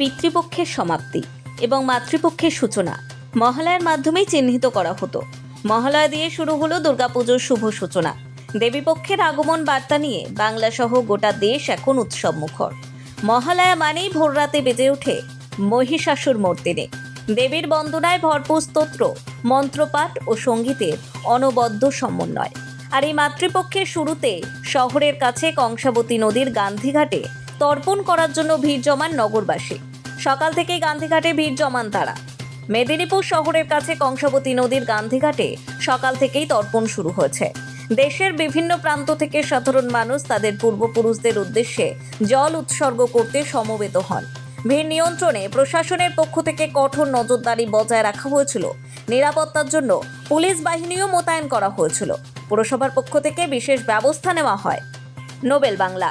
পিতৃপক্ষের সমাপ্তি এবং মাতৃপক্ষের সূচনা মহালয়ার মাধ্যমেই চিহ্নিত করা হতো। মহালয়া দিয়ে শুরু হলো দুর্গাপুজোর শুভ সূচনা। দেবীপক্ষের আগমন বার্তা নিয়ে বাংলা সহ গোটা দেশ এখন উৎসব মুখর। মহালয়া মানেই ভোররাতে বেজে ওঠে মহিষাসুর মর্দিনী। দেবীর বন্দনায় ভরপুর স্তোত্র, মন্ত্রপাঠ ও সঙ্গীতের অনবদ্য সমন্বয়। আর এই মাতৃপক্ষের শুরুতে শহরের কাছে কংসাবতী নদীর গান্ধীঘাটে তর্পণ করার জন্য ভিড় জমান নগরবাসী। সকাল থেকেই গান্ধীঘাটে ভিড় জমান তারা। মেদিনীপুর শহরের কাছে কংসাবতী নদীর গান্ধীঘাটে সকাল থেকেই তর্পণ শুরু হয়েছে। দেশের বিভিন্ন প্রান্ত থেকে সাধারণ মানুষ তাদের পূর্বপুরুষদের উদ্দেশ্যে জল উৎসর্গ করতে সমবেত হন। ভিড় নিয়ন্ত্রণে প্রশাসনের পক্ষ থেকে কঠোর নজরদারি বজায় রাখা হয়েছিল। নিরাপত্তার জন্য পুলিশ বাহিনীও মোতায়েন করা হয়েছিল। পুরসভার পক্ষ থেকে বিশেষ ব্যবস্থা নেওয়া হয়। নোবেল বাংলা।